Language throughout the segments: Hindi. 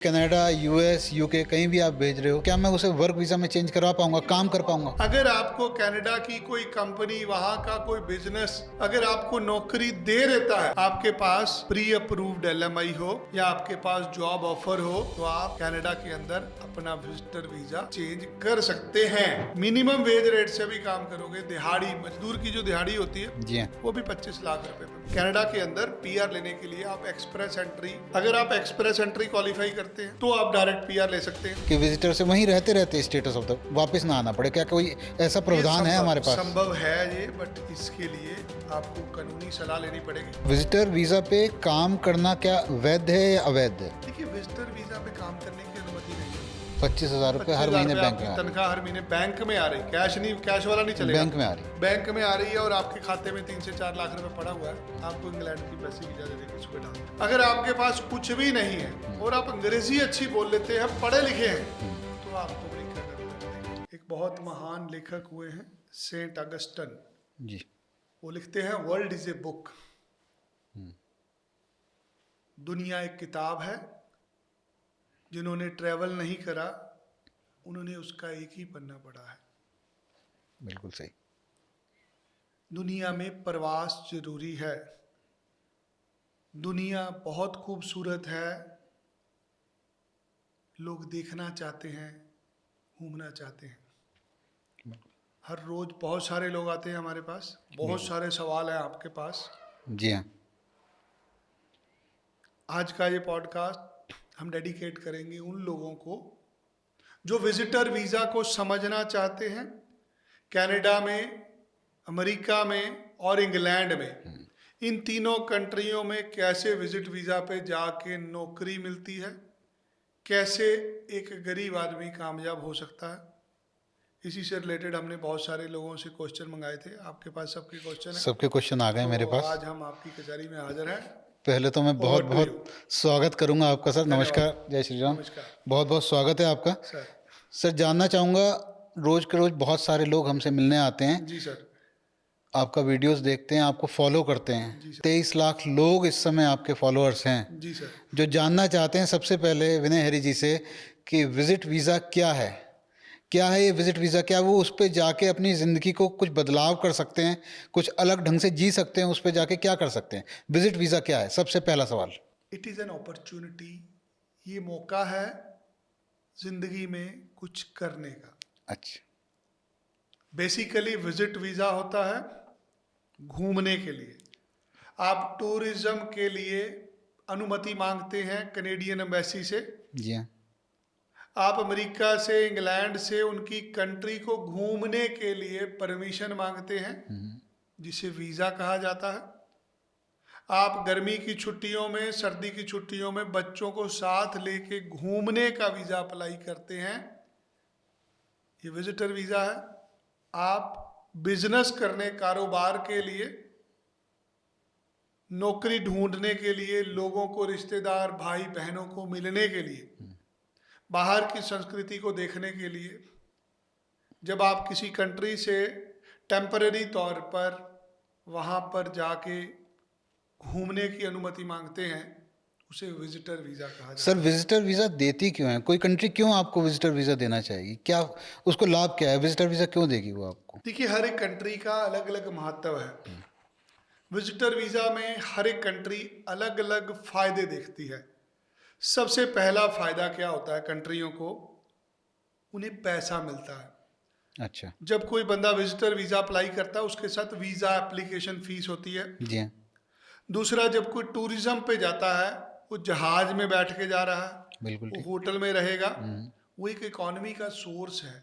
कनाडा, यूएस, यूके कहीं भी आप भेज रहे हो, क्या मैं उसे वर्क वीजा में चेंज करवा पाऊंगा, काम कर पाऊंगा? अगर आपको कनाडा की कोई कंपनी, वहां का कोई बिजनेस अगर आपको नौकरी दे देता है, आपके पास प्री अप्रूव्ड एलएमआई हो या आपके पास जॉब ऑफर हो, तो आप कनाडा के अंदर अपना विजिटर वीजा चेंज कर सकते हैं। मिनिमम वेज रेट से भी काम करोगे। दिहाड़ी मजदूर की जो दिहाड़ी होती है जी हाँ। वो भी 25 लाख रुपए पर। कनाडा के अंदर पीआर लेने के लिए आप एक्सप्रेस एंट्री, अगर आप एक्सप्रेस एंट्री क्वालिफाई करते हैं तो आप डायरेक्ट पीआर ले सकते हैं। कि विजिटर से वहीं रहते रहते स्टेटस ऑफ द वापस ना आना पड़े, क्या कोई ऐसा प्रावधान है हमारे पास? संभव है ये, बट इसके लिए आपको कानूनी सलाह लेनी पड़ेगी। विजिटर वीजा पे काम करना क्या वैध है या अवैध है? देखिए, विजिटर वीजा पे काम करने की अनुमति नहीं है। 25,000 रुपये हर 25,000 महीने रुपये बैंक आपकी में आ रही तनख्वाह हर महीने बैंक में आ रही, कैश नहीं, कैश वाला नहीं चलेगा। बैंक में आ रही। बैंक में आ रही है और आपके खाते में 3 से 4 लाख रुपए पड़ा हुआ है, आपको इंग्लैंड की एम्बेसी वीजा देने की सुविधा डाल दें। अगर आपके पास कुछ भी नहीं है और आप अंग्रेजी अच्छी बोल लेते हैं, पढ़े लिखे हैं, तो आपको अमेरिका का वीजा मिलेगा। एक बहुत महान लेखक हुए हैं सेंट अगस्टन, जी। वो लिखते हैं वर्ल्ड इज ए बुक। दुनिया एक किताब है। जिन्होंने ट्रेवल नहीं करा उन्होंने उसका एक ही पन्ना पढ़ा है। बिल्कुल सही। दुनिया में प्रवास जरूरी है। दुनिया बहुत खूबसूरत है। लोग देखना चाहते हैं, घूमना चाहते हैं। हर रोज बहुत सारे लोग आते हैं हमारे पास, बहुत सारे सवाल हैं आपके पास। जी हाँ। आज का ये पॉडकास्ट हम डेडिकेट करेंगे उन लोगों को जो विजिटर वीजा को समझना चाहते हैं। कनाडा में, अमेरिका में और इंग्लैंड में, इन तीनों कंट्रियों में कैसे विजिट वीजा पे जाके नौकरी मिलती है, कैसे एक गरीब आदमी कामयाब हो सकता है। इसी से रिलेटेड हमने बहुत सारे लोगों से क्वेश्चन मंगाए थे। आपके पास सबके क्वेश्चन है? सबके क्वेश्चन आ गए मेरे तो पास। आज हम आपकी कचहरी में हाजिर हैं। पहले तो मैं बहुत Over to बहुत स्वागत करूंगा आपका सर। नमस्कार, जय श्री राम। नमस्कार बहुत बहुत स्वागत है आपका सर। सर। जानना चाहूँगा, रोज के रोज बहुत सारे लोग हमसे मिलने आते हैं, जी सर। आपका वीडियोस देखते हैं, आपको फॉलो करते जी हैं। सर। 23 लाख लोग इस समय आपके फॉलोअर्स हैं, जी सर। जो जानना चाहते हैं सबसे पहले विनय हरी जी से कि विजिट वीज़ा क्या है, क्या है ये विजिट वीज़ा, क्या वो उस पर जाके अपनी ज़िंदगी को कुछ बदलाव कर सकते हैं, कुछ अलग ढंग से जी सकते हैं, उस पर जाके क्या कर सकते हैं? विजिट वीज़ा क्या है, सबसे पहला सवाल। It is an opportunity. ये मौका है जिंदगी में कुछ करने का। अच्छा। बेसिकली विजिट वीजा होता है घूमने के लिए। आप टूरिज्म के लिए अनुमति मांगते हैं कनेडियन एम्बेसी से। जी हाँ। आप अमेरिका से, इंग्लैंड से उनकी कंट्री को घूमने के लिए परमिशन मांगते हैं, जिसे वीजा कहा जाता है। आप गर्मी की छुट्टियों में, सर्दी की छुट्टियों में बच्चों को साथ लेके घूमने का वीजा अप्लाई करते हैं, ये विजिटर वीजा है। आप बिजनेस करने, कारोबार के लिए, नौकरी ढूंढने के लिए, लोगों को, रिश्तेदार भाई बहनों को मिलने के लिए, बाहर की संस्कृति को देखने के लिए, जब आप किसी कंट्री से टेम्पररी तौर पर वहाँ पर जाके घूमने की अनुमति मांगते हैं, उसे विजिटर वीजा कहा जाता है। सर, विजिटर वीज़ा देती क्यों है? कोई कंट्री क्यों आपको विजिटर वीज़ा देना चाहेगी? क्या उसको लाभ क्या है? विजिटर वीज़ा क्यों देगी वो आपको? देखिए, हर एक कंट्री का अलग अलग महत्व है। विजिटर वीजा में हर एक कंट्री अलग अलग फायदे देखती है। सबसे पहला फायदा क्या होता है कंट्रियों को? उन्हें पैसा मिलता है। अच्छा। जब कोई बंदा विजिटर वीजा अप्लाई करता है, उसके साथ वीजा एप्लीकेशन फीस होती है। जी हाँ। दूसरा, जब कोई टूरिज्म पे जाता है, वो जहाज में बैठ के जा रहा है, बिल्कुल वो ठीक। होटल में रहेगा, वो एक इकोनॉमी का सोर्स है।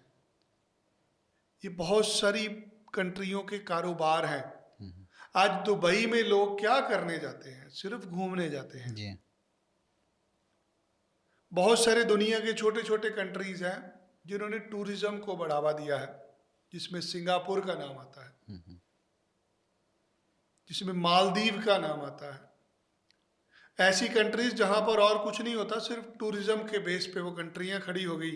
ये बहुत सारी कंट्रियों के कारोबार हैं। आज दुबई में लोग क्या करने जाते हैं? सिर्फ घूमने जाते हैं। जी हाँ। बहुत सारे दुनिया के छोटे छोटे कंट्रीज हैं जिन्होंने टूरिज्म को बढ़ावा दिया है, जिसमें सिंगापुर का नाम आता है, जिसमें मालदीव का नाम आता है। ऐसी कंट्रीज जहां पर और कुछ नहीं होता, सिर्फ टूरिज्म के बेस पे वो कंट्रियां खड़ी हो गई।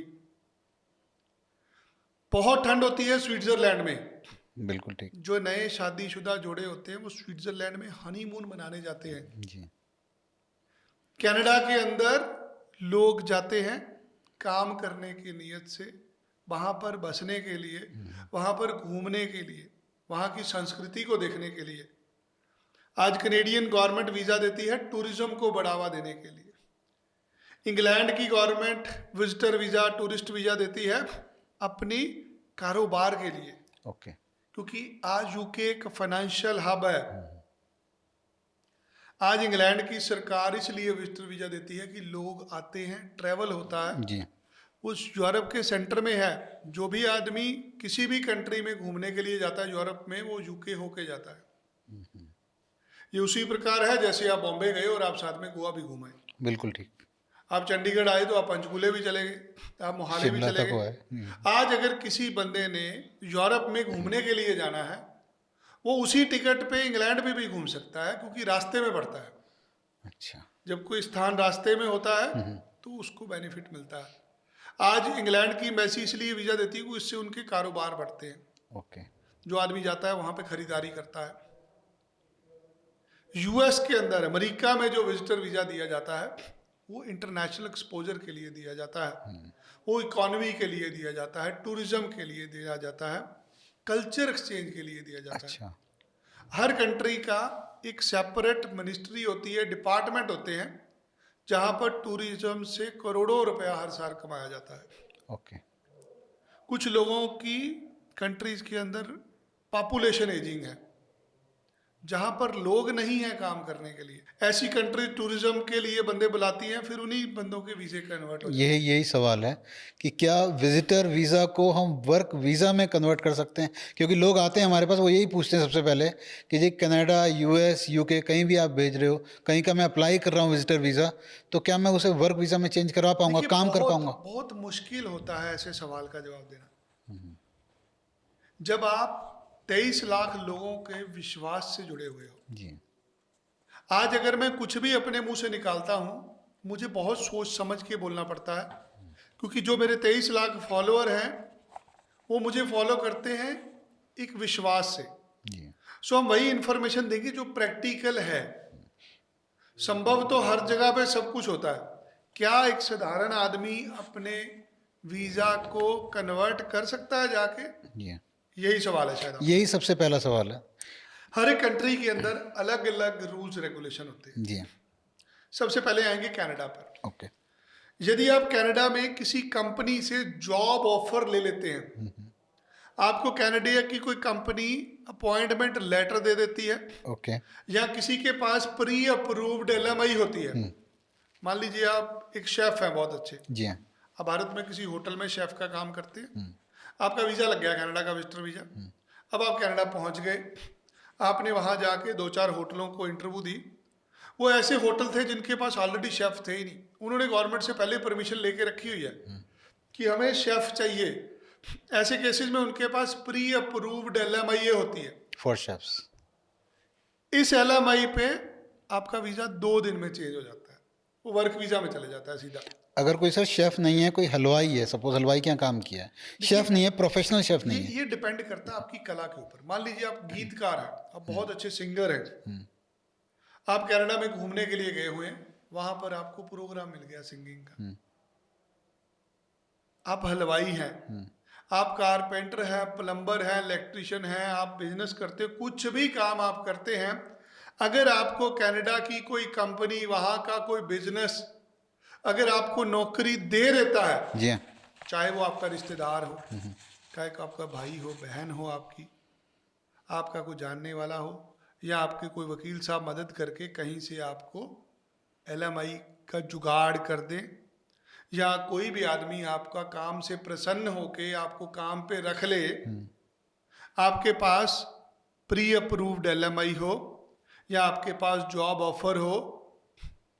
बहुत ठंड होती है स्विट्जरलैंड में। बिल्कुल ठीक। जो नए शादीशुदा जोड़े होते हैं वो स्विट्जरलैंड में हनीमून मनाने जाते हैं। जी। कनाडा के अंदर लोग जाते हैं काम करने की नीयत से, वहाँ पर बसने के लिए, वहाँ पर घूमने के लिए, वहाँ की संस्कृति को देखने के लिए। आज कनेडियन गवर्नमेंट वीज़ा देती है टूरिज्म को बढ़ावा देने के लिए। इंग्लैंड की government visitor visa, tourist visa देती है अपनी कारोबार के लिए, ओके। क्योंकि आज यूके एक फाइनेंशियल हब है। आज इंग्लैंड की सरकार इसलिए विजिटर वीज़ा देती है कि लोग आते हैं, ट्रैवल होता है, जी। उस यूरोप के सेंटर में है। जो भी आदमी किसी भी कंट्री में घूमने के लिए जाता है यूरोप में, वो यूके होके जाता है। ये उसी प्रकार है जैसे आप बॉम्बे गए और आप साथ में गोवा भी घूमाए। बिल्कुल ठीक। आप चंडीगढ़ आए तो आप पंचकूले भी चले गए, आप मोहाली भी शिमला चले तक हुआ गए। है। आज अगर किसी बंदे ने यूरोप में घूमने के लिए जाना है, वो उसी टिकट पे इंग्लैंड में भी घूम सकता है, क्योंकि रास्ते में पड़ता है। अच्छा। जब कोई स्थान रास्ते में होता है तो उसको बेनिफिट मिलता है। आज इंग्लैंड की एम्बेसी इसलिए वीज़ा देती है कि इससे उनके कारोबार बढ़ते हैं। ओके। जो आदमी जाता है वहाँ पे खरीदारी करता है। यूएस के अंदर, अमेरिका में जो विजिटर वीज़ा दिया जाता है वो इंटरनेशनल एक्सपोजर के लिए दिया जाता है, वो इकोनॉमी के लिए दिया जाता है, टूरिज्म के लिए दिया जाता है, कल्चर एक्सचेंज के लिए दिया जाता है। अच्छा। हर कंट्री का एक सेपरेट मिनिस्ट्री होती है, डिपार्टमेंट होते हैं, जहाँ पर टूरिज्म से करोड़ों रुपया हर साल कमाया जाता है। ओके। कुछ लोगों की कंट्रीज के अंदर पॉपुलेशन एजिंग है, जहाँ पर लोग नहीं हैं काम करने के लिए। ऐसी कंट्री टूरिज्म के लिए बंदे बुलाती हैं, फिर उन्हीं बंदों के वीज़े कन्वर्ट हो जाते हैं। यही सवाल है कि क्या विजिटर वीज़ा को हम वर्क वीज़ा में कन्वर्ट कर सकते हैं? क्योंकि लोग आते हैं हमारे पास, वो यही पूछते हैं सबसे पहले कि जी कनाडा, यूएस, यूके कहीं भी आप भेज रहे हो, कहीं का मैं अप्लाई कर रहा हूँ विजिटर वीज़ा, तो क्या मैं उसे वर्क वीज़ा में चेंज करवा पाऊँगा, देखिए, काम कर बहुत पाऊँगा? बहुत मुश्किल होता है ऐसे सवाल का जवाब देना। जब आप 23 लाख लोगों के विश्वास से जुड़े हुए हो। जी। आज अगर मैं कुछ भी अपने मुंह से निकालता हूँ, मुझे बहुत सोच समझ के बोलना पड़ता है, क्योंकि जो मेरे 23 लाख फॉलोअर हैं वो मुझे फॉलो करते हैं एक विश्वास से। जी। सो हम वही इंफॉर्मेशन देंगे जो प्रैक्टिकल है। संभव तो हर जगह पे सब कुछ होता है, क्या एक साधारण आदमी अपने वीजा को कन्वर्ट कर सकता है जाके? जी। यही सवाल है शायद आपका। यही सबसे पहला सवाल है। हर एक कंट्री के अंदर अलग अलग रूल्स रेगुलेशन होते हैं। जी। सबसे पहले आएंगे कनाडा पर। ओके। यदि आप कनाडा में किसी कंपनी से जॉब ऑफर ले लेते हैं, आपको कनाडा की कोई कंपनी अपॉइंटमेंट लेटर दे देती है, ओके। या किसी के पास प्री अप्रूव्ड एलएमआई होती है। मान लीजिए आप एक शेफ हैं बहुत अच्छे, जी हाँ। आप भारत में किसी होटल में शेफ का काम करते हैं, आपका वीज़ा लग गया कनाडा का विजिटर वीज़ा। अब आप कनाडा पहुंच गए, आपने वहां जाके 2-4 होटलों को इंटरव्यू दी। वो ऐसे होटल थे जिनके पास ऑलरेडी शेफ थे ही नहीं, उन्होंने गवर्नमेंट से पहले परमिशन लेके रखी हुई है कि हमें शेफ चाहिए। ऐसे केसेस में उनके पास प्री अप्रूव्ड एलएमआई होती है। For chefs. इस एलएमआई पे आपका वीज़ा 2 दिन में चेंज हो जाता है, वो वर्क वीज़ा में चले जाता है सीधा। अगर कोई सर शेफ नहीं है, कोई हलवाई है, सपोज हलवाई क्या काम किया है, शेफ नहीं है, प्रोफेशनल शेफ नहीं है। ये डिपेंड करता है आपकी कला के ऊपर। मान लीजिए आप गीतकार हैं, आप बहुत अच्छे सिंगर हैं, आप कनाडा में घूमने के लिए गए हुए हैं, वहां पर आपको प्रोग्राम मिल गया सिंगिंग का। आप हलवाई हैं, आप कारपेंटर हैं, प्लम्बर हैं, इलेक्ट्रिशियन हैं, आप बिजनेस करते हो, कुछ भी काम आप करते हैं, अगर आपको कनाडा की कोई कंपनी, वहां का कोई बिजनेस अगर आपको नौकरी दे देता है, जी हाँ। चाहे वो आपका रिश्तेदार हो, चाहे आपका भाई हो, बहन हो, आपका कोई जानने वाला हो, या आपके कोई वकील साहब मदद करके कहीं से आपको एलएमआई का जुगाड़ कर दें, या कोई भी आदमी आपका काम से प्रसन्न होके आपको काम पे रख ले, आपके पास प्री अप्रूव्ड एलएमआई हो या आपके पास जॉब ऑफर हो,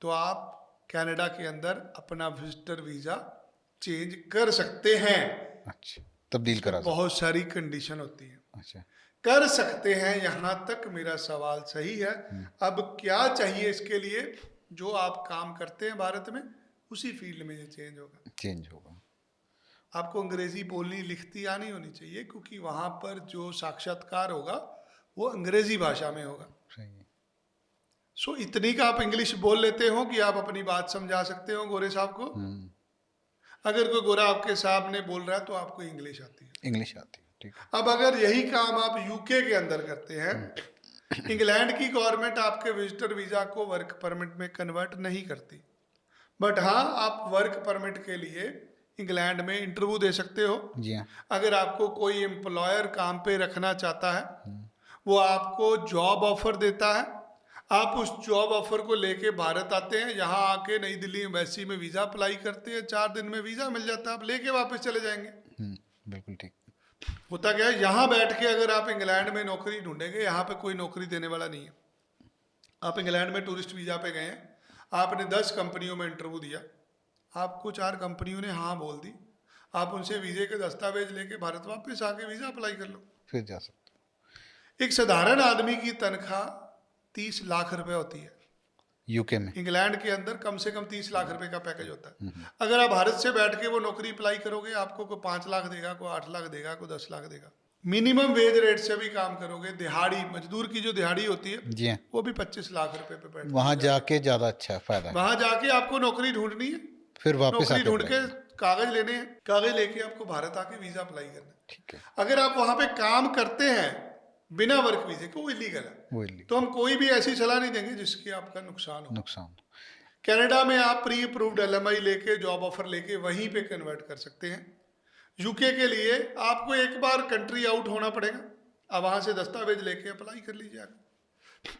तो आप कनाडा के अंदर अपना विजिटर वीज़ा चेंज कर सकते हैं। अच्छा, तब्दील करा सकते। बहुत सारी कंडीशन होती है। अच्छा। कर सकते हैं, यहाँ तक मेरा सवाल सही है। अब क्या चाहिए इसके लिए? जो आप काम करते हैं भारत में, उसी फील्ड में ये चेंज होगा। चेंज होगा। आपको अंग्रेजी बोलनी लिखती आनी होनी चाहिए, क्योंकि वहाँ पर जो साक्षात्कार होगा वो अंग्रेजी भाषा में होगा। सही है। सो इतनी का आप इंग्लिश बोल लेते हो कि आप अपनी बात समझा सकते हो गोरे साहब को। अगर कोई गोरा आपके सामने बोल रहा है तो आपको इंग्लिश आती है। इंग्लिश आती है, ठीक है। अब अगर यही काम आप यूके के अंदर करते हैं, इंग्लैंड की गवर्नमेंट आपके विजिटर वीजा को वर्क परमिट में कन्वर्ट नहीं करती, बट हाँ आप वर्क परमिट के लिए इंग्लैंड में इंटरव्यू दे सकते हो। जी हाँ। अगर आपको कोई एम्प्लॉयर काम पे रखना चाहता है, वो आपको जॉब ऑफर देता है, आप उस जॉब ऑफर को लेके भारत आते हैं, यहाँ आके नई दिल्ली एम्बेसी में वीज़ा अप्लाई करते हैं, 4 दिन में वीज़ा मिल जाता है, आप लेके वापस चले जाएंगे। बिल्कुल ठीक। होता क्या है, यहाँ बैठ के अगर आप इंग्लैंड में नौकरी ढूंढेंगे, यहाँ पे कोई नौकरी देने वाला नहीं है। आप इंग्लैंड में टूरिस्ट वीज़ा पे गए हैं, आपने 10 कंपनियों में इंटरव्यू दिया, आपको 4 कंपनियों ने हाँ बोल दी, आप उनसे वीज़े के दस्तावेज लेके भारत वापस आके वीज़ा अप्लाई कर लो, फिर जा सकते। एक साधारण आदमी की तनख्वाह 30 लाख रुपए होती है यूके में। इंग्लैंड के अंदर कम से कम 30 लाख रुपए का पैकेज होता है। अगर आप भारत से बैठ के वो नौकरी अप्लाई करोगे, आपको कोई 5 लाख देगा, कोई 8 लाख देगा, कोई 10 लाख देगा। मिनिमम वेज रेट से भी काम करोगे, दिहाड़ी मजदूर की जो दिहाड़ी होती है जी हाँ, वो भी 25 लाख रुपए पे बैठ वहाँ जाके ज़्यादा अच्छा फायदा है। वहां जाके आपको नौकरी ढूंढनी है, फिर वापस नौकरी आके ढूंढ के apply। कागज लेने हैं, कागज लेके आपको भारत आके वीजा अप्लाई करना है। ठीक है। अगर आप वहां पे काम करते हैं बिना वर्क वीजे के, वो इलीगल है, वो illegal, तो हम कोई भी ऐसी सलाह नहीं देंगे जिसके आपका नुकसान हो। नुकसान। कनाडा में आप प्री अप्रूव्ड एलएमआई लेके जॉब ऑफर लेके वहीं पे कन्वर्ट कर सकते हैं। यूके के लिए आपको एक बार कंट्री आउट होना पड़ेगा, आप वहाँ से दस्तावेज लेके अप्लाई कर लीजिए।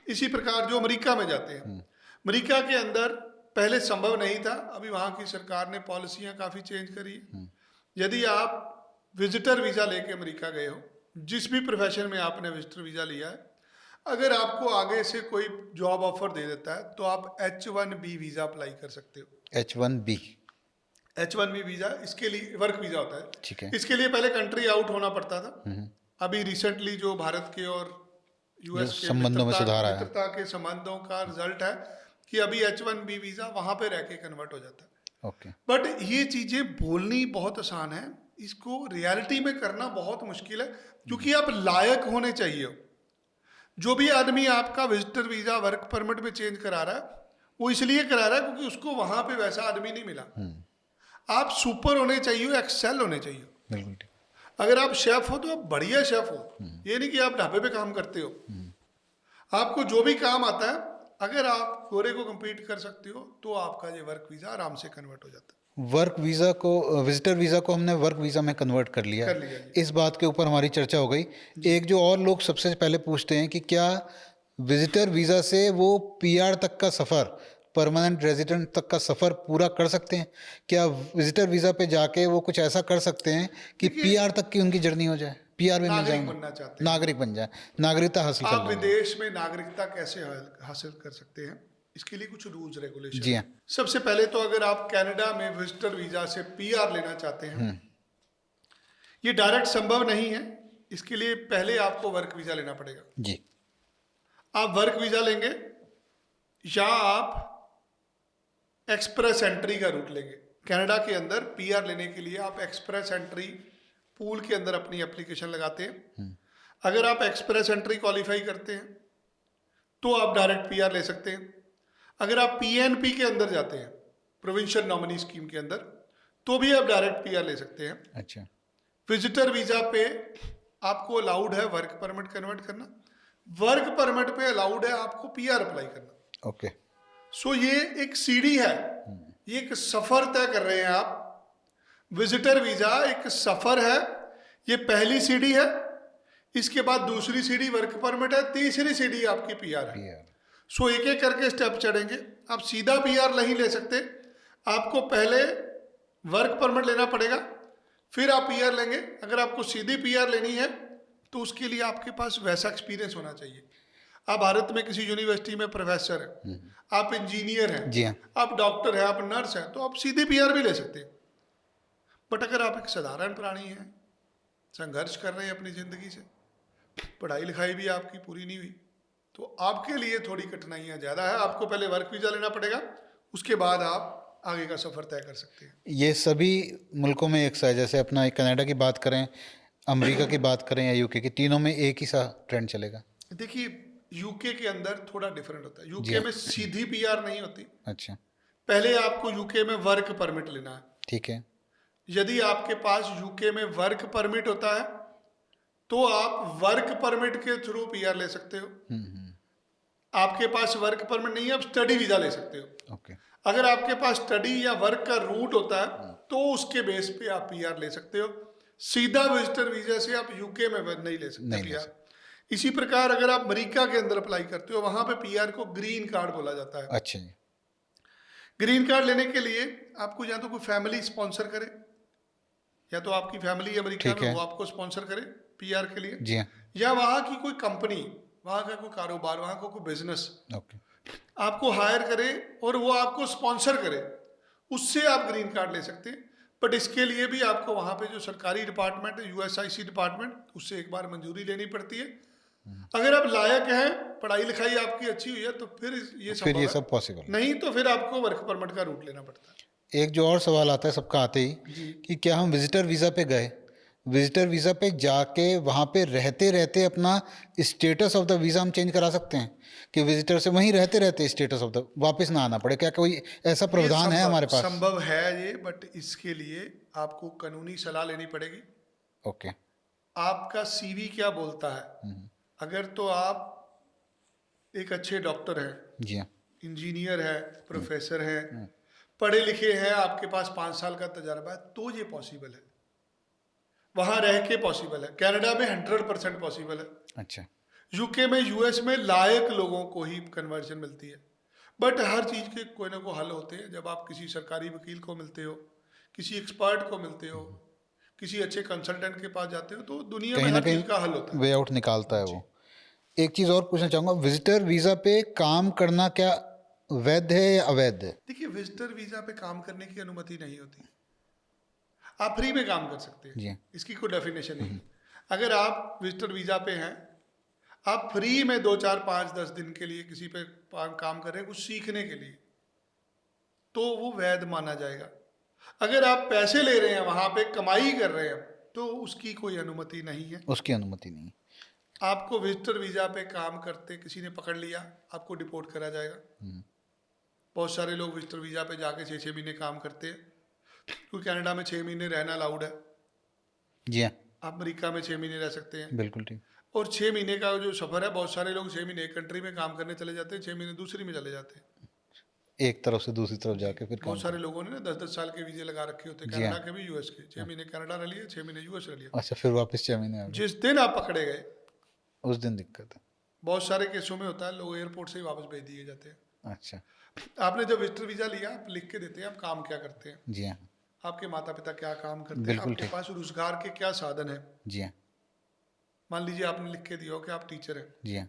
इसी प्रकार जो अमेरिका में जाते हैं, अमेरिका के अंदर पहले संभव नहीं था, अभी वहाँ की सरकार ने पॉलिसियाँ काफ़ी चेंज करी है। यदि आप विजिटर वीज़ा लेके अमेरिका गए हो, जिस भी प्रोफेशन में आपने विजिटर वीज़ा लिया है, अगर आपको आगे से कोई जॉब ऑफर दे देता है तो आप H1B वीज़ा अप्लाई कर सकते हो। H1B। H1B वीज़ा इसके लिए वर्क वीज़ा होता है। ठीक है। इसके लिए पहले कंट्री आउट होना पड़ता था। अभी रिसेंटली जो भारत के और यूएस के संबंधों में सुधार आया, मित्रता के संबंधों का रिजल्ट है कि अभी H1B वीज़ा वहाँ पे रह के कन्वर्ट हो जाता है। ओके। बट ये चीज़ें बोलनी बहुत आसान है, इसको रियलिटी में करना बहुत मुश्किल है, क्योंकि आप लायक होने चाहिए हो। जो भी आदमी आपका विजिटर वीज़ा वर्क परमिट में चेंज करा रहा है, वो इसलिए करा रहा है क्योंकि उसको वहाँ पे वैसा आदमी नहीं मिला। आप सुपर होने चाहिए, एक्सेल होने चाहिए। बिल्कुल ठीक। अगर आप शेफ हो तो आप बढ़िया शेफ हो, ये नहीं कि आप ढाबे पे काम करते हो। आपको जो भी काम आता है, अगर आप गोरे को compete कर सकते हो तो आपका ये वर्क वीज़ा आराम से कन्वर्ट हो जाता है। वर्क वीज़ा को, विजिटर वीज़ा को हमने वर्क वीज़ा में कन्वर्ट कर लिया। इस बात के ऊपर हमारी चर्चा हो गई। एक जो और लोग सबसे पहले पूछते हैं कि क्या विजिटर वीज़ा से वो पीआर तक का सफ़र, परमानेंट रेजिडेंट तक का सफ़र पूरा कर सकते हैं? क्या विजिटर वीज़ा पे जाके वो कुछ ऐसा कर सकते हैं कि पीआर तक की उनकी जर्नी हो जाए, पीआर में मिल नागरिक जाए, बनना चाहते हैं, नागरिक बन जाए, नागरिकता हासिल कर आप लें? विदेश में नागरिकता कैसे हासिल कर सकते हैं, इसके लिए कुछ रूल्स रेगुलेशन। जी हाँ। सबसे पहले तो अगर आप कनाडा में विजिटर वीज़ा से पीआर लेना चाहते हैं, ये डायरेक्ट संभव नहीं है। इसके लिए पहले आपको वर्क वीज़ा लेना पड़ेगा। जी। आप वर्क वीज़ा लेंगे या आप एक्सप्रेस एंट्री का रूट लेंगे। कनाडा के अंदर पीआर लेने के लिए आप एक्सप्रेस एंट्री पूल के अंदर अपनी एप्लीकेशन लगाते हैं। अगर आप एक्सप्रेस एंट्री क्वालिफाई करते हैं तो आप डायरेक्ट पीआर ले सकते हैं। अगर आप पीएनपी के अंदर जाते हैं, प्रोविंशियल नॉमिनी स्कीम के अंदर, तो भी आप डायरेक्ट पीआर ले सकते हैं। अच्छा। विजिटर वीज़ा पे आपको अलाउड है वर्क परमिट कन्वर्ट करना, वर्क परमिट पे अलाउड है आपको पीआर अप्लाई करना। ओके। सो ये एक सीढ़ी है, ये एक सफ़र तय कर रहे हैं आप। विजिटर वीज़ा एक सफ़र है, ये पहली सीढ़ी है। इसके बाद दूसरी सीढ़ी वर्क परमिट है, तीसरी सीढ़ी आपकी पीआर है। सो एक एक करके स्टेप चढ़ेंगे। आप सीधा पीआर नहीं ले सकते, आपको पहले वर्क परमिट लेना पड़ेगा, फिर आप पीआर लेंगे। अगर आपको सीधी पीआर लेनी है तो उसके लिए आपके पास वैसा एक्सपीरियंस होना चाहिए। आप भारत में किसी यूनिवर्सिटी में प्रोफेसर हैं, आप इंजीनियर हैं, जी हाँ। आप डॉक्टर हैं, आप नर्स हैं, तो आप सीधी पीआर भी ले सकते हैं। बट अगर आप एक साधारण प्राणी हैं, संघर्ष कर रहे हैं अपनी ज़िंदगी से, पढ़ाई लिखाई भी आपकी पूरी नहीं हुई, तो आपके लिए थोड़ी कठिनाइयाँ ज़्यादा है। आपको पहले वर्क वीज़ा लेना पड़ेगा, उसके बाद आप आगे का सफ़र तय कर सकते हैं। ये सभी मुल्कों में एक सा है, जैसे अपना कनाडा की बात करें, अमेरिका की बात करें या यूके की, तीनों में एक ही सा ट्रेंड चलेगा? देखिए, यूके के अंदर थोड़ा डिफरेंट होता है। जी यूके हाँ। में सीधी पीआर नहीं होती, अच्छा, पहले आपको यूके में वर्क परमिट लेना है। ठीक है। यदि आपके पास यूके में वर्क परमिट होता है तो आप वर्क परमिट के थ्रू पीआर ले सकते हो। हम्म, आपके पास वर्क परमिट नहीं है, आप स्टडी वीजा ले सकते हो। ओके। अगर आपके पास स्टडी या वर्क का रूट होता है तो उसके बेस पे आप पीआर ले सकते हो। सीधा विजिटर वीजा से आप यूके में नहीं ले सकते नहीं ले पीआर। इसी प्रकार अगर आप अमेरिका के अंदर अप्लाई करते हो, वहां पे पीआर को ग्रीन कार्ड बोला जाता है। अच्छा जी। ग्रीन कार्ड लेने के लिए आपको या तो कोई फैमिली स्पॉन्सर करे, या तो आपकी फैमिली अमेरिका ठीक में है। वो आपको स्पॉन्सर करे पीआर के लिए, जी हाँ। या वहाँ की कोई कंपनी, वहाँ का कोई कारोबार, वहाँ का कोई बिजनेस ओके। आपको हायर करे और वो आपको स्पॉन्सर करे, उससे आप ग्रीन कार्ड ले सकते हैं। बट इसके लिए भी आपको वहाँ पे जो सरकारी डिपार्टमेंट है, यूएसआईसी डिपार्टमेंट, उससे एक बार मंजूरी लेनी पड़ती है। अगर आप लायक हैं, पढ़ाई लिखाई आपकी अच्छी हुई है, तो फिर ये फिर संभव ये है। सब पॉसिबल है। नहीं तो फिर आपको वर्क परमिट का रूट लेना पड़ता है। एक जो और सवाल आता है सबका आते ही जी। कि क्या हम विजिटर वीज़ा पे गए, विजिटर वीज़ा पे जाके वहाँ पे रहते रहते अपना स्टेटस ऑफ द वीज़ा हम चेंज करा सकते हैं कि विजिटर से वहीं रहते रहते स्टेटस ऑफ द वापस ना आना पड़े? क्या कोई ऐसा ये प्रावधान है हमारे पास? संभव है ये, बट इसके लिए आपको कानूनी सलाह लेनी पड़ेगी। ओके। आपका सीवी क्या बोलता है? अगर तो आप एक अच्छे डॉक्टर हैं, जी हाँ। इंजीनियर है, प्रोफेसर हैं, पढ़े लिखे हैं, आपके पास 5 साल का तजर्बा है, तो ये पॉसिबल है, वहां रह के पॉसिबल है। कनाडा में 100% पॉसिबल है। अच्छा। यूके में, यूएस में लायक लोगों को ही कन्वर्जन मिलती है। बट हर चीज़ के कोई ना कोई हल होते हैं। जब आप किसी सरकारी वकील को मिलते हो, किसी एक्सपर्ट को मिलते हो, किसी अच्छे कंसल्टेंट के पास जाते हो, तो दुनिया में कहीं ना हर चीज़ कहीं का हल होता है। वे आउट निकालता है वो। एक चीज़ और पूछना चाहूँगा, विजिटर वीज़ा पे काम करना क्या वैध है या अवैध है? देखिए, विजिटर वीजा पे काम करने की अनुमति नहीं होती। आप फ्री में काम कर सकते जी हैं, हाँ। इसकी कोई डेफिनेशन नहीं है। अगर आप विजिटर वीजा पे हैं, आप फ्री में 2 4 5 10 दिन के लिए किसी पे काम कर रहे हैं कुछ सीखने के लिए, तो वो वैध माना जाएगा। अगर आप पैसे ले रहे हैं, वहां पे कमाई कर रहे हैं, तो उसकी कोई अनुमति नहीं है। उसकी अनुमति नहीं। आपको विजिटर वीजा पे काम करते किसी ने पकड़ लिया, आपको डिपोर्ट करा जाएगा। बहुत सारे लोग विजिटर वीजा पे जाके 6 महीने काम करते हैं, क्योंकि कनाडा में 6 महीने रहना अलाउड है। जी हाँ। आप अमेरिका में 6 महीने रह सकते हैं। बिल्कुल ठीक। और 6 महीने का जो सफ़र है, बहुत सारे लोग 6 महीने एक कंट्री में काम करने चले जाते हैं, 6 महीने दूसरी में चले जाते हैं। एक तरफ से दूसरी तरफ जाके फिर काम बहुत सारे लोगों ने ना 10 10 साल के वीजे लगा रखे होते हैं, जी हाँ। कनाडा के भी, यूएस के। 6 महीने कनाडा रह लिया, 6 महीने यूएस रह लिया। अच्छा, फिर वापस 6 महीने आ गए, जिस दिन आप पकड़े गए, उस दिन दिक्कत है। बहुत सारे केसों में होता है, लोग एयरपोर्ट से ही वापस भेज दिए जाते हैं। अच्छा। आपने जब विजिटर वीजा लिया, आप लिख के देते हैं आप काम क्या करते हैं, जी हाँ। आपके माता पिता क्या काम करते हैं, बिल्कुल आपके ठीक। पास रोजगार के क्या साधन है। जी हाँ। मान लीजिए आपने लिख के दिया हो कि आप टीचर हैं, जी हाँ।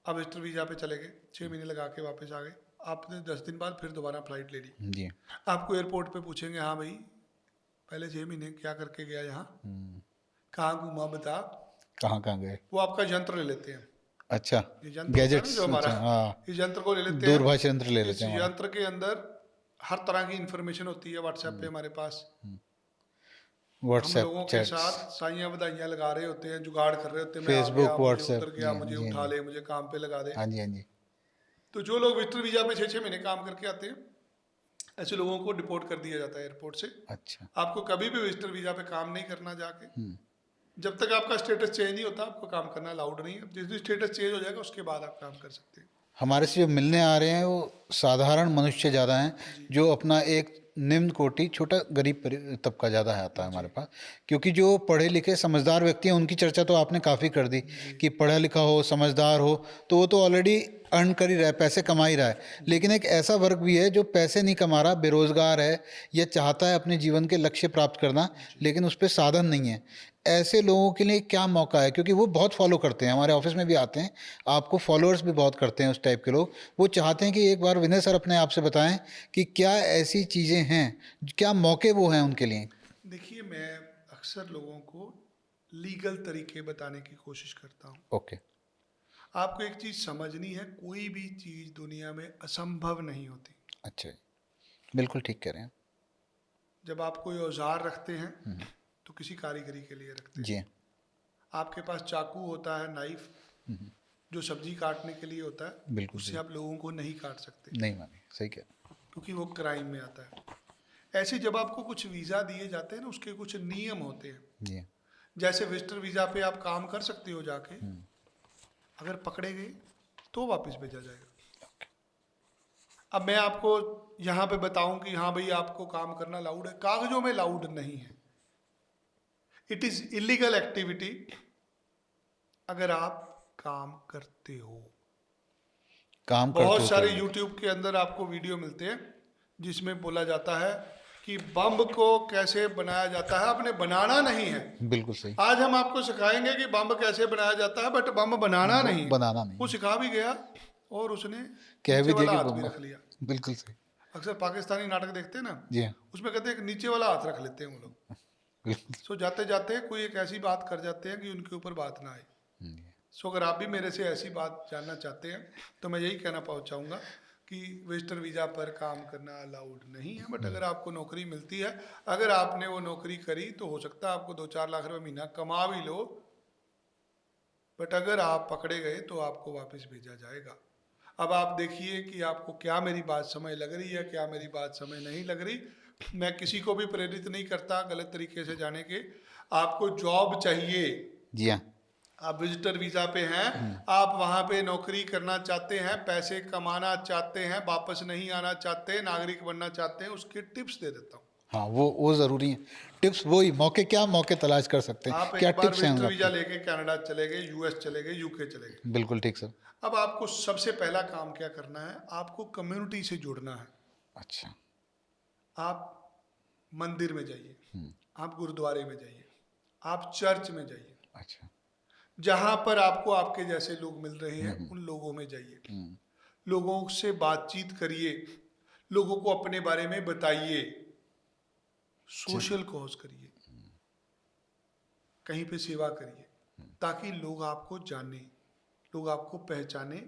आप विजिटर वीजा पे चले गए, 6 महीने लगा के वापस आ गए, आपने 10 दिन बाद फिर दोबारा फ्लाइट ले ली। जी हाँ। आपको एयरपोर्ट पे पूछेंगे, हाँ भाई पहले 6 महीने क्या करके गया, यहाँ कहाँ घूमा बता। कहाँ कहाँ गए? वो आपका यंत्र ले लेते हैं। अच्छा, ये यंत्र होता है ना गैजेट्स। जो हमारा, अच्छा, हाँ, इस यंत्र को ले लेते हैं। दूरभाष यंत्र ले इस लेते हैं हमारा। यंत्र के अंदर हर तरह की इंफॉर्मेशन होती है। व्हाट्सएप पे हमारे पास हम व्हाट्सएप लोगों के चैट्स, साथ साइयां बधाइयां लगा रहे होते हैं, जुगाड़ कर रहे होते हैं, मैं आ फेसबुक, गया, मुझे व्हाट्सएप। उतर जी गया, हाँ, मुझे जी हाँ, उठा जी। ले, मुझे काम पे लगा दे। हाँ जी, हाँ जी। तो जो लोग विजिटर वीजा पे 6 महीने काम करके आते हैं, ऐसे लोगों को डिपोर्ट कर दिया जाता है एयरपोर्ट से। अच्छा। आपको कभी भी विजिटर वीजा पे काम नहीं करना जाके। जब तक आपका स्टेटस चेंज नहीं होता, आपको काम करना अलाउड नहीं है। जिस दिन स्टेटस चेंज हो जाएगा, उसके बाद आप काम कर सकते हैं। हमारे से जो मिलने आ रहे हैं वो साधारण मनुष्य ज़्यादा हैं, जो अपना एक निम्न कोटि छोटा गरीब तबका ज़्यादा है आता है हमारे पास। क्योंकि जो पढ़े लिखे समझदार व्यक्ति हैं, उनकी चर्चा तो आपने काफ़ी कर दी कि पढ़ा लिखा हो, समझदार हो, तो वो तो ऑलरेडी अर्न कर ही रहा है, पैसे कमा ही रहा है। लेकिन एक ऐसा वर्ग भी है जो पैसे नहीं कमा रहा, बेरोजगार है, या चाहता है अपने जीवन के लक्ष्य प्राप्त करना, लेकिन उस पर साधन नहीं है। ऐसे लोगों के लिए क्या मौका है? क्योंकि वो बहुत फॉलो करते हैं, हमारे ऑफिस में भी आते हैं, आपको फॉलोअर्स भी बहुत करते हैं उस टाइप के लोग। वो चाहते हैं कि एक बार विनय सर अपने आप से बताएं कि क्या ऐसी चीज़ें हैं, क्या मौके वो हैं उनके लिए। देखिए, मैं अक्सर लोगों को लीगल तरीके बताने की कोशिश करता हूँ। ओके। आपको एक चीज़ समझनी है, कोई भी चीज़ दुनिया में असंभव नहीं होती। अच्छा, बिल्कुल ठीक कह रहे हैं। जब आप कोई औजार रखते हैं तो किसी कारीगरी के लिए रखते हैं। जी हाँ। आपके पास चाकू होता है, नाइफ, जो सब्जी काटने के लिए होता है, बिल्कुल उससे सही। आप लोगों को नहीं काट सकते नहीं माने, सही कह रहे क्योंकि वो क्राइम में आता है। ऐसे जब आपको कुछ वीज़ा दिए जाते हैं ना, उसके कुछ नियम होते हैं। हैं। जी हाँ। जैसे विजिटर वीज़ा पे आप काम कर सकते हो जाके, अगर पकड़े गए तो वापस भेजा जाएगा। अब मैं आपको यहाँ पे बताऊं कि हाँ भाई आपको काम करना लाउड है, कागजों में लाउड नहीं है। इट इज इलीगल एक्टिविटी अगर आप काम करते हो। काम करते बहुत हो सारे तो यूट्यूब के अंदर आपको वीडियो मिलते हैं जिसमें बोला जाता है कि बम को कैसे बनाया जाता है, आपने बनाना नहीं है। बिल्कुल सही। आज हम आपको सिखाएंगे कि बम कैसे बनाया जाता है, बट बम बनाना नहीं है। बनाना नहीं वो है। सिखा भी गया और उसने कह नीचे भी दिया वाला कि हाथ भी बम्बा। रख लिया। बिल्कुल सही। अक्सर पाकिस्तानी नाटक देखते हैं ना, जी हाँ। उसमें कहते हैं कि नीचे वाला हाथ रख लेते हैं वो लोग। बिल्कुल। सो जाते जाते कोई एक ऐसी बात कर जाते हैं कि उनके ऊपर बात ना आए। जी। सो अगर आप भी मेरे से ऐसी बात जानना चाहते हैं तो मैं यही कहना चाहूँगा कि विजिटर वीज़ा पर काम करना अलाउड नहीं है। बट अगर आपको नौकरी मिलती है, अगर आपने वो नौकरी करी तो हो सकता है आपको 2-4 लाख रुपए महीना कमा भी लो, बट अगर आप पकड़े गए तो आपको वापस भेजा जाएगा। अब आप देखिए कि आपको क्या मेरी बात समझ लग रही है, क्या मेरी बात समझ नहीं लग रही। मैं किसी को भी प्रेरित नहीं करता गलत तरीके से जाने के। आपको जॉब चाहिए, जी हाँ। आप विजिटर वीज़ा पे हैं, आप वहाँ पे नौकरी करना चाहते हैं, पैसे कमाना चाहते हैं, वापस नहीं आना चाहते, नागरिक बनना चाहते हैं, उसके टिप्स दे देता हूँ। हाँ, वो ज़रूरी है। टिप्स वही, मौके क्या मौके तलाश कर सकते हैं, आप क्या एक बार टिप्स हैं विजिटर वीज़ा आपके? लेके कनाडा चले गए, यूएस चले गए, यूके चले गए। बिल्कुल ठीक सर। अब आपको सबसे पहला काम क्या करना है, आपको कम्युनिटी से जुड़ना है। अच्छा। आप मंदिर में जाइए, आप गुरुद्वारे में जाइए, आप चर्च में जाइए, अच्छा। जहाँ पर आपको आपके जैसे लोग मिल रहे हैं उन लोगों में जाइए, लोगों से बातचीत करिए, लोगों को अपने बारे में बताइए, सोशल कॉज करिए, कहीं पे सेवा करिए, ताकि लोग आपको जाने, लोग आपको पहचाने।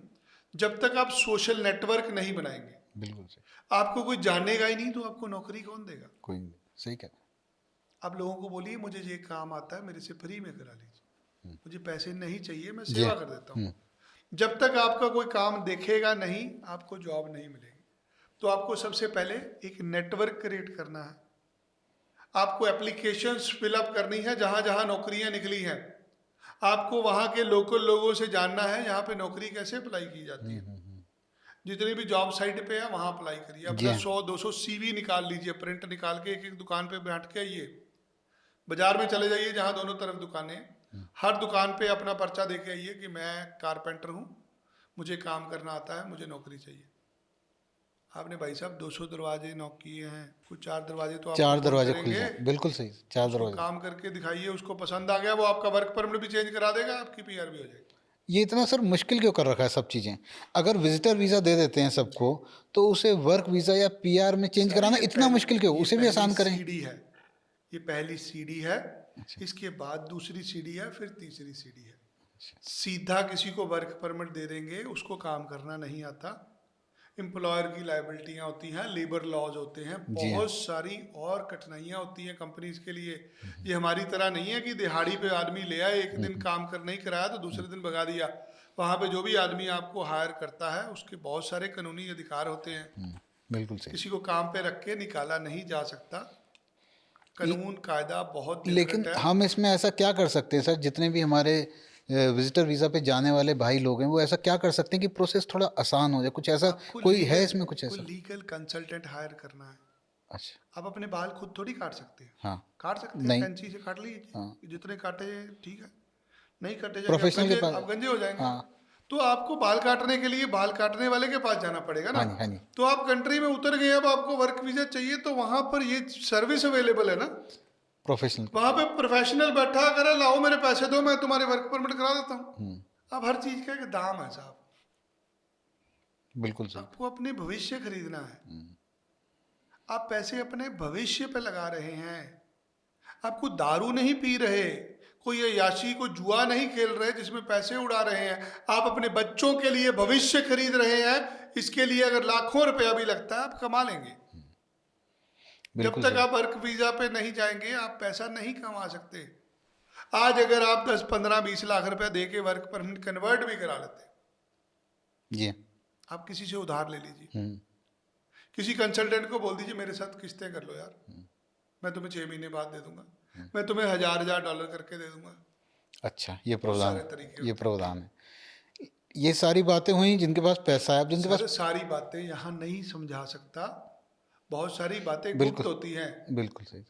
जब तक आप सोशल नेटवर्क नहीं बनाएंगे, बिल्कुल सही। आपको कोई जानेगा ही नहीं तो आपको नौकरी कौन देगा। कोई नहीं, सही कह रहे आप लोगों को बोलिए मुझे ये काम आता है, मेरे से फ्री में करा लीजिए, मुझे पैसे नहीं चाहिए, मैं हैं। जी सेवा हाँ। कर देता हूँ। जब तक आपका कोई काम देखेगा नहीं, आपको जॉब नहीं मिलेगी। तो आपको सबसे पहले एक नेटवर्क क्रिएट करना है, आपको एप्लीकेशंस फिलअप करनी है जहाँ जहाँ नौकरियाँ निकली हैं, आपको वहाँ के लोकल लोगों से जानना है यहाँ पे नौकरी कैसे अप्लाई की जाती है। जितनी भी जॉब साइट पे है वहाँ अप्लाई करिए, जी अपना हाँ। 100-200 CV निकाल लीजिए, प्रिंट निकाल के एक एक दुकान पे बैठ के आइए, बाजार में चले जाइए जहाँ दोनों तरफ दुकानें हैं, हर दुकान पे अपना पर्चा दे के आइए कि मैं कारपेंटर हूँ, मुझे काम करना आता है, मुझे नौकरी चाहिए। आपने भाई साहब 200 दरवाजे नॉक किए हैं, कुछ 4 दरवाजे तो आपको 4 खोल दरवाजे खुल करेंगे। जाए, बिल्कुल सही, 4 उसको दरवाजे। काम करके दिखाइए, उसको पसंद आ गया, वो आपका वर्क परमिट भी चेंज करा देगा, आपकी PR भी हो जाएगी। ये इतना सर मुश्किल क्यों कर रखा है सब चीज़ें? अगर विजिटर वीज़ा दे देते हैं सबको, तो उसे वर्क वीज़ा या PR में चेंज सर, कराना ये इतना मुश्किल क्यों? ये उसे भी पहली आसान करें। सीढ़ी है, ये पहली सीढ़ी है, अच्छा। इसके बाद दूसरी सीढ़ी है, फिर तीसरी सीढ़ी है। सीधा किसी को वर्क परमिट दे देंगे, उसको काम करना नहीं आता, एम्प्लॉयर की लाइबिलिटियाँ होती हैं, लेबर लॉज होते हैं, जी हाँ। बहुत सारी और कठिनाइयाँ होती हैं कंपनीज के लिए। ये हमारी तरह नहीं है कि दिहाड़ी पे आदमी ले आए, एक दिन काम कर नहीं कराया तो दूसरे दिन भगा दिया। वहाँ पे जो भी आदमी आपको हायर करता है उसके बहुत सारे कानूनी अधिकार होते हैं, बिल्कुल सही। किसी को काम पे रख के निकाला नहीं जा सकता, कानून कायदा बहुत लेकिन डिफरेंट है। हम इसमें ऐसा क्या कर सकते हैं सर, जितने भी हमारे विजिटर वीज़ा पे जाने वाले भाई लोग हैं, वो ऐसा क्या कर सकते हैं कि प्रोसेस थोड़ा आसान हो जाए? कुछ ऐसा कोई है इसमें कुछ कोई ऐसा? लीगल कंसल्टेंट हायर करना है। अच्छा। आप अपने बाल खुद थोड़ी काट सकते हैं, हाँ। काट सकते हैं, नहीं। कैंची से काट लीजिए, हाँ। जितने काटे ठीक है, नहीं कटे जाएंगे प्रोफेशनल के पास। आप गंजे हो जाएंगे। हाँ। तो आपको बाल काटने के लिए बाल काटने वाले के पास जाना पड़ेगा ना। हाँ जी, हाँ जी। तो आप कंट्री में उतर गए, अब आपको वर्क वीजा चाहिए तो वहां पर ये सर्विस अवेलेबल है ना, प्रोफेशनल। वहां पे प्रोफेशनल बैठा करे, लाओ मेरे पैसे दो, मैं तुम्हारे वर्क परमिट करा देता हूँ। अब हर चीज का एक दाम है साहब, बिल्कुल सही। आपको अपने भविष्य खरीदना है, आप पैसे अपने भविष्य पे लगा रहे हैं, आपको दारू नहीं पी रहे, कोई अय्याशी को जुआ नहीं खेल रहे जिसमें पैसे उड़ा रहे हैं, आप अपने बच्चों के लिए भविष्य खरीद रहे हैं। इसके लिए अगर लाखों रुपया भी लगता है आप कमा लेंगे। जब बिल्कुल तक सही। आप वर्क वीजा पे नहीं जाएंगे आप पैसा नहीं कमा सकते। आज अगर आप 10, 15, 20 लाख रुपया दे के वर्क परमिट कन्वर्ट भी करा लेते जी। आप किसी से उधार ले लीजिए, किसी कंसल्टेंट को बोल दीजिए मेरे साथ किस्तें कर लो यार, मैं तुम्हें 6 महीने बाद दे दूंगा, मैं तुम्हें $1000 करके दे दूंगा। अच्छा, ये बहुत प्रावधान सारे तरीके ये होते हैं। प्रावधान है। ये सारी बातें हुई जिनके पास पैसा है। अब जिनके पास सर सारी बातें यहाँ नहीं समझा सकता, बहुत सारी बातें गुप्त बिल्कुल होती हैं। बिल्कुल सही।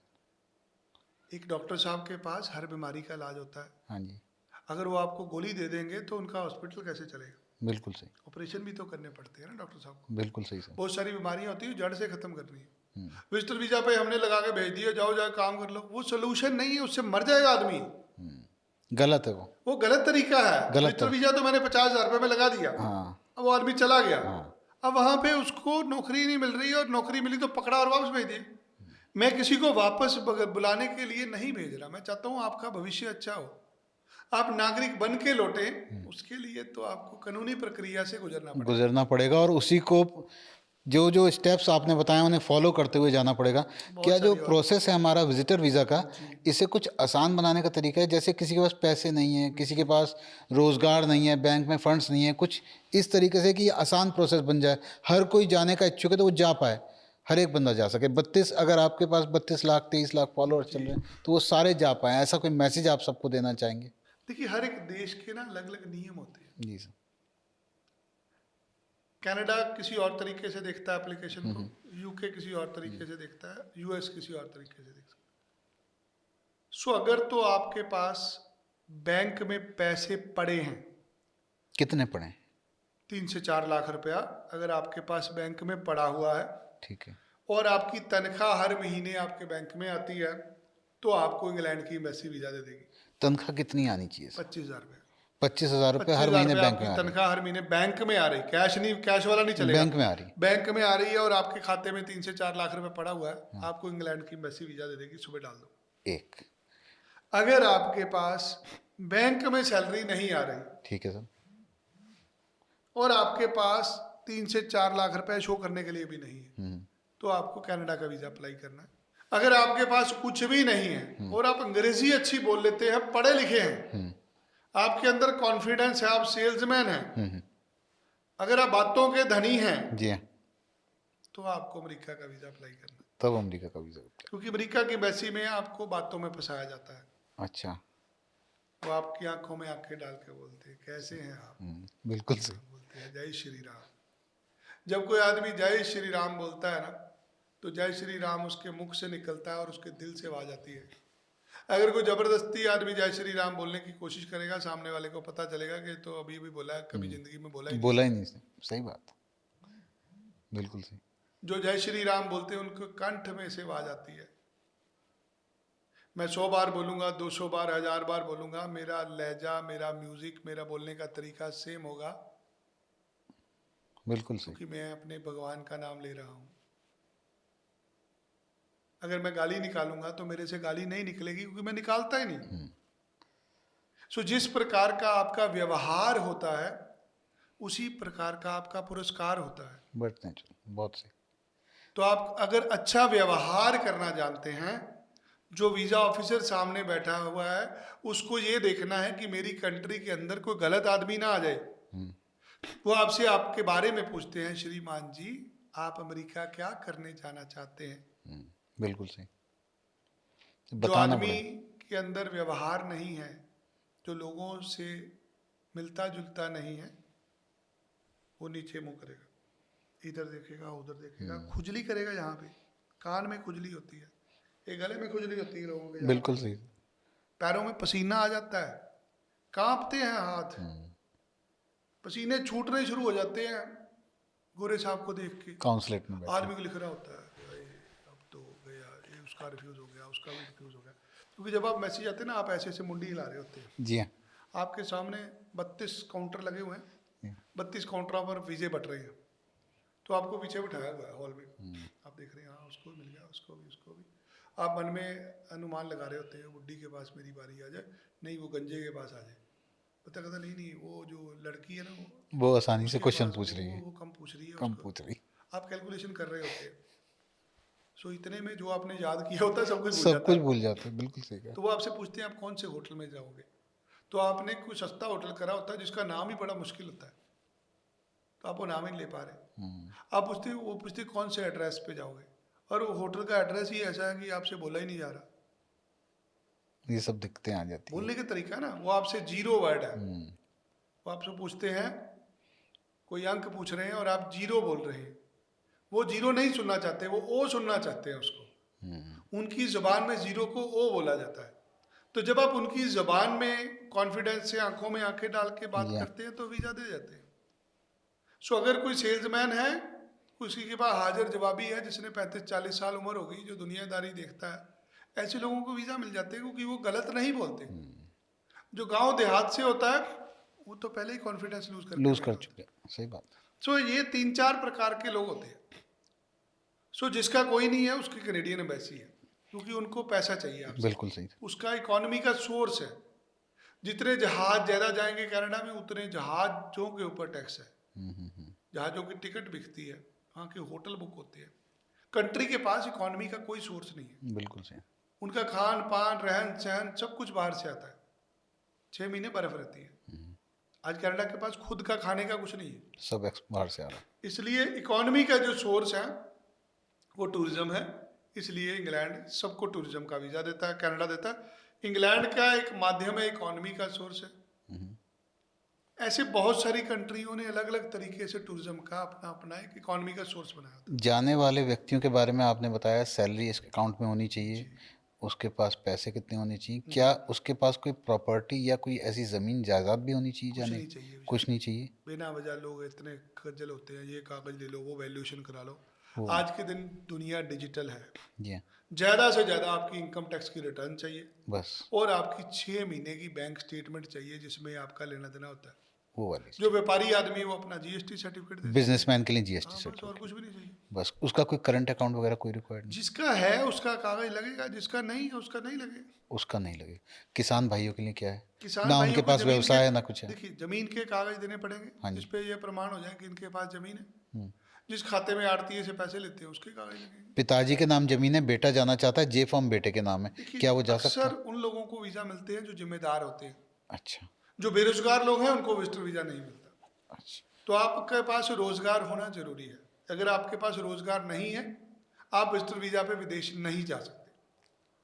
एक डॉक्टर साहब के पास हर बीमारी का इलाज होता है, हाँ जी, अगर वो आपको गोली दे देंगे तो उनका हॉस्पिटल कैसे चलेगा? बिल्कुल सही, ऑपरेशन भी तो करने पड़ते हैं ना डॉक्टर साहब को। बिल्कुल सही सर। बहुत सारी बीमारियां होती है जड़ से खत्म करनी है। विजिटर वीजा पे हमने लगा के भेज दिया, जाओ जाओ काम कर लो, वो सोल्यूशन नहीं है, उससे मर जाएगा आदमी। गलत है वो, गलत तरीका है। गलत विजिटर तर वीजा तो मैंने $50,000 में लगा दिया, हाँ अब वो आदमी चला गया, हाँ अब वहां पे उसको नौकरी नहीं मिल रही है, और नौकरी मिली तो पकड़ा और वापस भेज दिया। मैं किसी को वापस बुलाने के लिए नहीं भेज रहा, मैं चाहता हूँ आपका भविष्य अच्छा हो, आप नागरिक बन के लौटे, उसके लिए तो आपको कानूनी प्रक्रिया से गुजरना पड़ेगा। गुजरना पड़ेगा और उसी को जो जो स्टेप्स आपने बताए उन्हें फॉलो करते हुए जाना पड़ेगा। क्या जो सारी और प्रोसेस है हमारा विजिटर वीज़ा का, इसे कुछ आसान बनाने का तरीका है? जैसे किसी के पास पैसे नहीं है, किसी के पास रोज़गार नहीं है, बैंक में फंड्स नहीं है, कुछ इस तरीके से कि ये आसान प्रोसेस बन जाए, हर कोई जाने का इच्छुक है तो वो जा पाए, हर एक बंदा जा सके। 32 अगर आपके पास 32 लाख 23 लाख फॉलोअर चल रहे हैं तो वो सारे जा पाएँ, ऐसा कोई मैसेज आप सबको देना चाहेंगे? देखिए, हर एक देश के ना अलग अलग नियम होते हैं। जी सर। कनाडा किसी और तरीके से देखता है एप्लीकेशन को, यूके किसी और तरीके से देखता है, यूएस किसी और तरीके से देखता है। सो अगर तो आपके पास बैंक में पैसे पड़े हैं, कितने पढ़ें? 3 से 4 लाख रुपया अगर आपके पास बैंक में पड़ा हुआ है, ठीक है। और आपकी तनख्वाह हर महीने आपके बैंक में आती है, तो आपको इंग्लैंड की एम्बेसी वीजा दे देगी। तनख्वाह कितनी आनी चाहिए सर? 25,000 रुपये। 25,000 रुपये हर 25,000 महीने रुपये बैंक आपकी में आ रही तनख्वाह हर महीने बैंक में आ रही, कैश नहीं, कैश वाला नहीं है? चलेगा, बैंक में आ रही है। बैंक में आ रही है, और आपके खाते में 3 से 4 लाख रुपए पड़ा हुआ है, आपको इंग्लैंड की एम्बेसी वीजा दे देगी, सुबह डाल दो। एक, अगर आपके पास बैंक में सैलरी नहीं आ रही ठीक है सर। और आपके पास 3 से 4 लाख रुपए शो करने के लिए भी नहीं है, तो आपको कनाडा का वीजा अप्लाई करना है। अगर आपके पास कुछ भी नहीं है और आप अंग्रेजी अच्छी बोल लेते हैं, पढ़े लिखे हैं, आपके अंदर कॉन्फिडेंस है, आप सेल्समैन हैं, अगर आप बातों के धनी हैं, जी हाँ, तो आपको अमेरिका का वीजा अप्लाई करना है। तब अमेरिका का वीज़ा अप्लाई। क्योंकि अमेरिका की एम्बेसी में आपको बातों में फंसाया जाता है, अच्छा, वो आपकी आंखों में आंखें डाल के बोलते हैं कैसे हैं आप, बिल्कुल सही। बोलते हैं जय श्री राम। जब कोई आदमी जय श्री राम बोलता है ना, तो जय श्री राम उसके मुख से निकलता है और उसके दिल से आवाज आती है। अगर कोई जबरदस्ती आदमी जय श्री राम बोलने की कोशिश करेगा, सामने वाले को पता चलेगा कि तो अभी अभी बोला है, कभी जिंदगी में बोला ही नहीं। बोला ही नहीं सर, सही बात, बिल्कुल सही। जो जय श्री राम बोलते हैं उनके कंठ में से आवाज आती है। मैं 100 बार बोलूंगा, 200 बार, 1000 बार बोलूंगा, मेरा लहजा, मेरा म्यूजिक, मेरा बोलने का तरीका सेम होगा, बिल्कुल सही। क्योंकि मैं अपने भगवान का नाम ले रहा हूं। अगर मैं गाली निकालूंगा तो मेरे से गाली नहीं निकलेगी, क्योंकि मैं निकालता ही नहीं। सो जिस प्रकार का आपका व्यवहार होता है, उसी प्रकार का आपका पुरस्कार होता है। बट नेचुरल, बहुत सही। तो आप अगर अच्छा व्यवहार करना जानते हैं, जो वीजा ऑफिसर सामने बैठा हुआ है उसको ये देखना है कि मेरी कंट्री के अंदर कोई गलत आदमी ना आ जाए। वो आपसे आपके बारे में पूछते हैं, श्रीमान जी आप अमेरिका क्या करने जाना चाहते हैं? बिल्कुल सही। जो बताना आदमी पड़ेगा। के अंदर व्यवहार नहीं है, जो लोगों से मिलता जुलता नहीं है, वो नीचे मुंह करेगा, इधर देखेगा उधर देखेगा, खुजली करेगा, यहाँ पे कान में खुजली होती है, ये गले में खुजली होती है लोगों के, बिल्कुल सही। पैरों में पसीना आ जाता है, कांपते हैं हाथ, पसीने छूटने शुरू हो जाते हैं गोरे साहब को देख के। काउंसलेट में बैठे। आदमी को लिख रहा होता है भाई अब तो गया, ये उसका रिफ्यूज हो गया, उसका भी रिफ्यूज हो गया। क्योंकि जब आप मैसेज आते हैं ना, आप ऐसे ऐसे मुंडी हिला रहे होते हैं, जी हाँ, आपके सामने 32 काउंटर लगे हुए हैं, 32 काउंटरों पर वीजे बट रहे हैं, तो आपको पीछे बिठाया हुआ है हॉल में, आप देख रहे हैं हाँ उसको मिल गया, उसको भी, उसको भी। आप मन में अनुमान लगा रहे होते हैं, बुड्ढी के पास मेरी बारी आ जाए, नहीं वो गंजे के पास आ जाए, पता कहता नहीं नहीं वो जो लड़की है ना वो आसानी से उसके क्वेश्चन पास पूछ रही है, वो कम पूछ रही है, कम उसको। पूछ रही। आप कैलकुलेशन कर रहे होते हैं, सो इतने में जो आपने याद किया होता है सब कुछ भूल सब जाता कुछ है। भूल जाते हैं, बिल्कुल सही कहा। तो वो आपसे पूछते हैं आप कौन से होटल में जाओगे, तो आपने कोई सस्ता होटल करा होता है जिसका नाम ही बड़ा मुश्किल होता है, तो आप वो नाम ही नहीं ले पा रहे। आप पूछते कौन से एड्रेस पे जाओगे, और वो होटल का एड्रेस ही ऐसा है कि आपसे बोला ही नहीं जा रहा। ये सब दिक्कतें आ जाती हैं। बोलने का तरीका ना, वो आपसे जीरो वर्ड है। वो आपसे पूछते हैं, कोई अंक पूछ रहे हैं और आप जीरो बोल रहे हैं, वो जीरो नहीं सुनना चाहते, वो ओ सुनना चाहते हैं उसको। उनकी ज़बान में जीरो को ओ बोला जाता है। तो जब आप उनकी ज़बान में कॉन्फिडेंस से आंखों में आंखें डाल के बात करते हैं तो वीज़ा दे जाते हैं। सो अगर कोई सेल्समैन है, किसी के पास हाजिर जवाबी है जिसने 35-40 साल उम्र हो गई, जो दुनियादारी देखता है, ऐसे लोगों को वीज़ा मिल जाते हैं क्योंकि वो गलत नहीं बोलते। जो गांव देहात से होता है वो तो पहले ही कॉन्फिडेंस लूज कर चुके हैं। सही बात है। सो ये 3-4 प्रकार के लोग होते हैं। सो जिसका कोई नहीं है उसकी कैनेडियन एम्बेसी है, क्योंकि उनको पैसा चाहिए आपसे। बिल्कुल सही। उसका इकोनॉमी का सोर्स है। जितने जहाज ज़्यादा जाएंगे कनाडा में, उतने जहाजों के ऊपर टैक्स है। जहाजों की टिकट बिकती है, वहाँ के होटल बुक होते हैं। कंट्री के पास इकोनॉमी का कोई सोर्स नहीं है। बिल्कुल सही। उनका खान पान रहन सहन सब कुछ बाहर से आता है। 6 महीने बर्फ रहती है। आज कनाडा के पास खुद का खाने का कुछ नहीं है, सब बाहर से आ रहा है। इसलिए इकोनॉमी का जो सोर्स है वो टूरिज्म है। इसलिए इंग्लैंड सबको टूरिज्म का वीज़ा देता है, कनाडा देता है। इंग्लैंड का एक माध्यम है, इकोनॉमी का सोर्स है। ऐसे बहुत सारी कंट्रियों ने अलग अलग तरीके से टूरिज्म का अपना अपना एक इकोनॉमी का सोर्स बनाया। जाने वाले व्यक्तियों के बारे में आपने बताया, सैलरी इसके अकाउंट में होनी चाहिए, उसके पास पैसे कितने होने चाहिए, क्या उसके पास कोई प्रॉपर्टी या कोई ऐसी ज़मीन जायदाद भी होनी चाहिए? जाने कुछ नहीं चाहिए। बिना वजह लोग इतने खज्जल होते हैं, ये कागज ले लो, वो वैल्यूएशन करा लो। आज के दिन दुनिया डिजिटल है जी। ज़्यादा से ज़्यादा आपकी इनकम टैक्स की रिटर्न चाहिए बस, और आपकी 6 महीने की बैंक स्टेटमेंट चाहिए जिसमें आपका लेना देना होता है। वो वाली। जो व्यापारी आदमी है वो अपना जीएसटी सर्टिफिकेट देता है। बिजनेसमैन के लिए जीएसटी हाँ, बस सर्टिफिकेट। और कुछ भी नहीं चाहिए। बस उसका कोई करंट अकाउंट वगैरह कोई रिक्वायर्ड नहीं? जिसका है उसका कागज लगेगा, जिसका नहीं है उसका नहीं लगेगा। उसका नहीं लगे। किसान भाइयों के लिए क्या है? किसान ना भाइयों उनके को पास जमीन व्यवसाय के- है ना कुछ है। देखिए, जमीन के कागज देने पड़ेंगे हाँ जी। जिसपे ये प्रमाण हो जाए कि इनके पास जमीन है। जिस खाते में आड़तीए से पैसे लेते हैं उसके कागज लगेंगे। पिताजी के नाम जमीन है, बेटा जाना चाहता है, जे फॉर्म बेटे के नाम है, क्या वो जा सकता अक्सर है? उन लोगों को वीजा मिलते हैं जो जिम्मेदार होते हैं। अच्छा जो बेरोजगार लोग हैं उनको विजिटर वीजा नहीं मिलता। अच्छा। तो आपके पास रोजगार होना जरूरी है। अगर आपके पास रोजगार नहीं है, आप विजिटर वीजा पे विदेश नहीं जा सकते।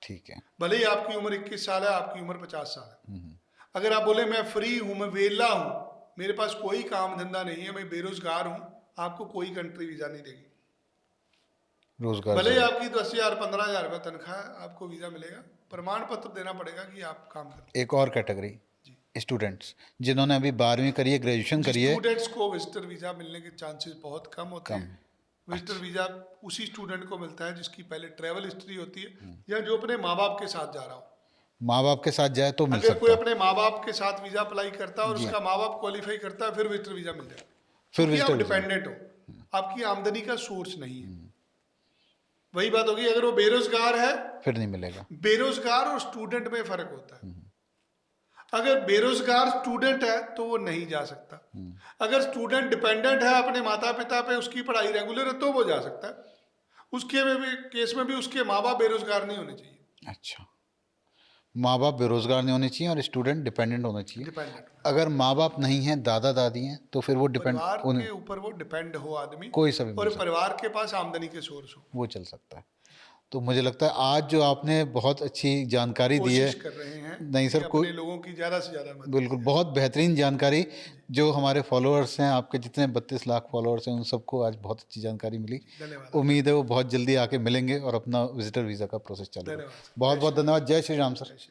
ठीक है। भले ही आपकी उम्र 21 साल है, आपकी उम्र 50 साल है। अगर आप बोले मैं फ्री हूं, मैं वेला हूं, मेरे पास कोई काम धंधा नहीं है, मैं बेरोजगार हूं, आपको कोई कंट्री वीजा नहीं देगी। रोजगार भले ही जरूर। आपकी 10,000 15,000 रुपये तनख्वाह है, आपको वीजा मिलेगा। प्रमाण पत्र देना पड़ेगा कि आप काम करते एक और कैटेगरी, स्टूडेंट्स जिन्होंने अभी 12वीं करी है, ग्रेजुएशन करी है। स्टूडेंट्स को विजिटर वीजा मिलने के चांसेस बहुत कम होते हैं। विजिटर वीजा उसी स्टूडेंट को मिलता है जिसकी पहले ट्रैवल हिस्ट्री होती है या जो अपने माँ बाप के साथ जा रहा हो। माँ बाप के साथ जाए तो मिल अगर कोई सकता है। अपने माँ बाप के साथ वीजा अप्लाई करता है और उसका माँ बाप क्वालिफाई करता है, फिर विजिटर वीजा मिल जाए। फिर क्योंकि आप विजिटर वीजा। डिपेंडेंट हो, आपकी आमदनी का सोर्स नहीं है। वही बात होगी अगर वो बेरोजगार है, फिर नहीं मिलेगा। बेरोजगार और स्टूडेंट में फर्क होता है। अगर बेरोजगार स्टूडेंट है तो वो नहीं जा सकता। अगर स्टूडेंट डिपेंडेंट है अपने माता पिता पे, उसकी पढ़ाई रेगुलर है, तो वो जा सकता है। उसके में भी केस में भी उसके माँ बाप बेरोजगार नहीं होने चाहिए। अच्छा, माँ बाप बेरोजगार नहीं होने चाहिए और स्टूडेंट डिपेंडेंट होना चाहिए। डिपेंडेंट, अगर माँ बाप नहीं हैं, दादा दादी हैं, तो फिर वो परिवार के ऊपर वो डिपेंड हो आदमी, कोई सा भी मिल और सकता परिवार के पास आमदनी के सोर्स हो, वो चल सकता है। तो मुझे लगता है आज जो आपने बहुत अच्छी जानकारी दी है। कोशिश कर रहे हैं नहीं सर, कि कोई अपने लोगों की ज़्यादा से ज़्यादा मदद। बिल्कुल बहुत बेहतरीन जानकारी। जो हमारे फॉलोअर्स हैं, आपके जितने 32 लाख फॉलोअर्स हैं, उन सबको आज बहुत अच्छी जानकारी मिली। धन्यवाद। उम्मीद है वो बहुत जल्दी आके मिलेंगे और अपना विजिटर वीज़ा का प्रोसेस चालू करें। धन्यवाद। बहुत बहुत धन्यवाद। जय श्री राम सर।